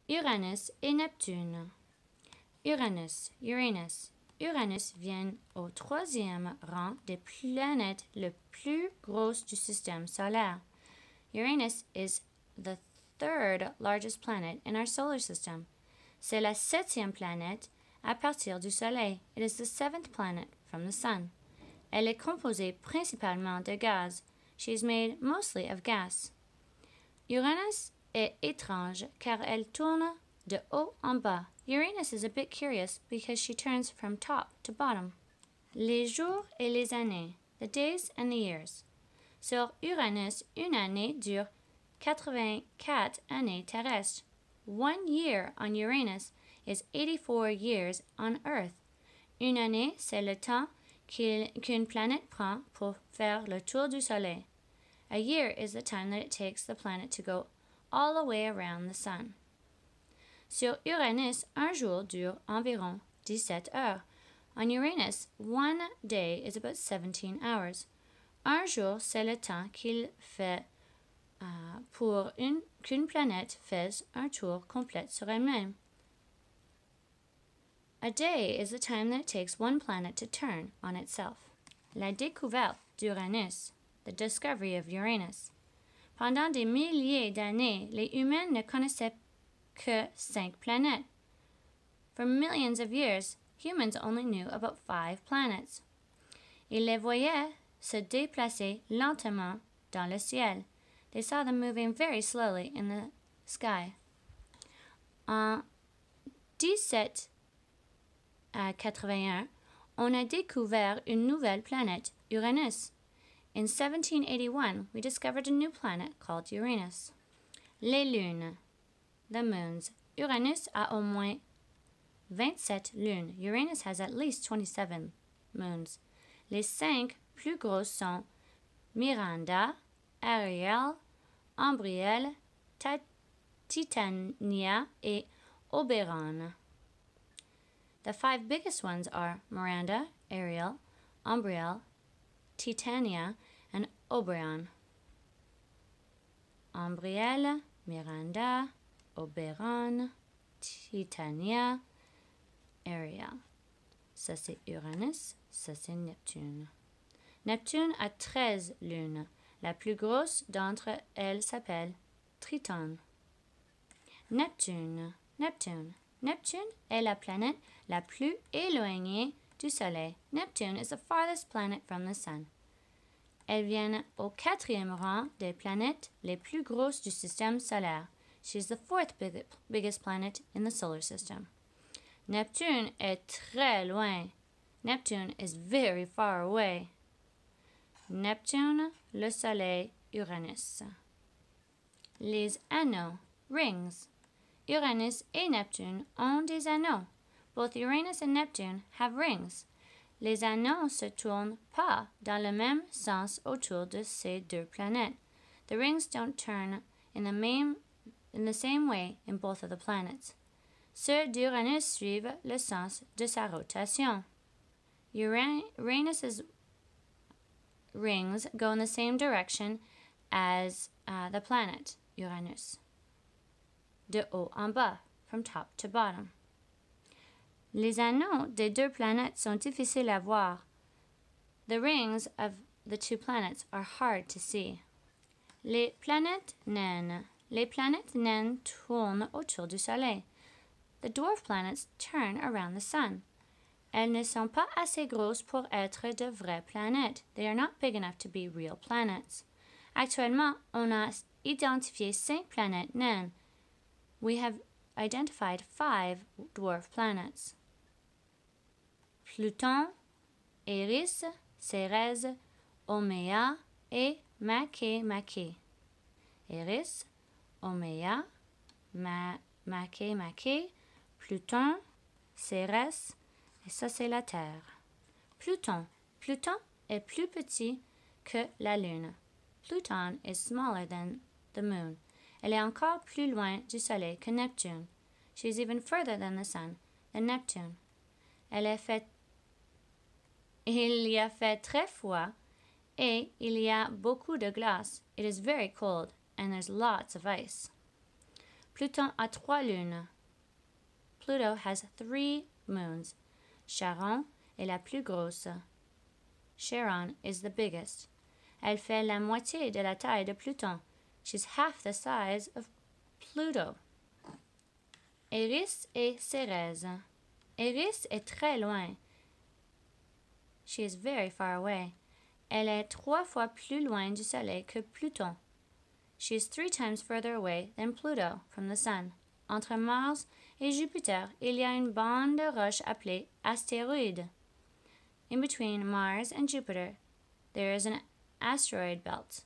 Uranus et Neptune. Uranus vient au troisième rang des planètes les plus grosses du système solaire. Uranus is the third largest planet in our solar system. C'est la septième planète à partir du Soleil. It is the seventh planet from the Sun. Elle est composée principalement de gaz. She is made mostly of gas. Uranus est étrange car elle tourne de haut en bas. Uranus is a bit curious because she turns from top to bottom. Les jours et les années. The days and the years. Sur Uranus, une année dure 84 années terrestres. 1 year on Uranus is 84 years on Earth. Une année, c'est le temps qu'une planète prend pour faire le tour du Soleil. A year is the time that it takes the planet to go all the way around the Sun. Sur Uranus, un jour dure environ 17 heures. On Uranus, 1 day is about 17 hours. Un jour, c'est le temps qu'il fait pour qu'une planète fasse un tour complet sur elle-même. A day is the time that it takes one planet to turn on itself. La découverte d'Uranus, the discovery of Uranus. Pendant des milliers d'années, les humains ne connaissaient que 5 planètes. For millions of years, humans only knew about 5 planets. Ils les voyaient se déplacer lentement dans le ciel. They saw them moving very slowly in the sky. En 1781, on a découvert une nouvelle planète, Uranus. In 1781, we discovered a new planet called Uranus. Les lunes, the moons. Uranus a au moins 27 lunes. Uranus has at least 27 moons. Les 5 plus grosses sont Miranda, Ariel, Umbriel, Titania, et Oberon. The 5 biggest ones are Miranda, Ariel, Umbriel, Titania, and Oberon. Umbriel, Miranda, Oberon, Titania, Ariel. Ça c'est Uranus, ça c'est Neptune. Neptune a 13 lunes. La plus grosse d'entre elles s'appelle Triton. Neptune est la planète la plus éloignée du Soleil. Neptune is the farthest planet from the Sun. Elle vient au 4e rang des planètes les plus grosses du système solaire. She is the 4th biggest planet in the solar system. Neptune est très loin. Neptune is very far away. Neptune, le Soleil, Uranus. Les anneaux, rings. Uranus et Neptune ont des anneaux. Both Uranus and Neptune have rings. Les anneaux se tournent pas dans le même sens autour de ces deux planètes. The rings don't turn in the same way in both of the planets. Ceux d'Uranus suivent le sens de sa rotation. Uranus's rings go in the same direction as the planet Uranus, de haut en bas, from top to bottom. Les anneaux des deux planètes sont difficiles à voir. The rings of the two planets are hard to see. Les planètes naines. Les planètes naines tournent autour du Soleil. The dwarf planets turn around the Sun. Elles ne sont pas assez grosses pour être de vraies planètes. They are not big enough to be real planets. Actuellement, on a identifié 5 planètes naines. We have identified 5 dwarf planets. Pluton, Eris, Cérès, Oméa et Makemake. Eris, Oméa, Makemake, Pluton, Cérès, et ça c'est la Terre. Pluton est plus petit que la Lune. Pluton is smaller than the Moon. Elle est encore plus loin du Soleil que Neptune. She is even further than the Sun than Neptune. Il y a fait très froid et il y a beaucoup de glace. It is very cold and there's lots of ice. Pluton a 3 lunes. Pluto has 3 moons. Charon est la plus grosse. Charon is the biggest. Elle fait la moitié de la taille de Pluton. She's half the size of Pluto. Eris et Cérès. Eris est très loin. She is very far away. Elle est 3 fois plus loin du Soleil que Pluton. She is 3 times further away than Pluto from the Sun. Entre Mars et Jupiter, il y a une bande de roches appelée astéroïde. In between Mars and Jupiter, there is an asteroid belt.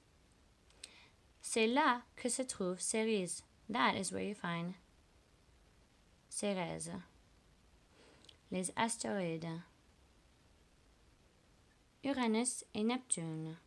C'est là que se trouve Céres. That is where you find Cérès. Les astéroïdes. Uranus et Neptune.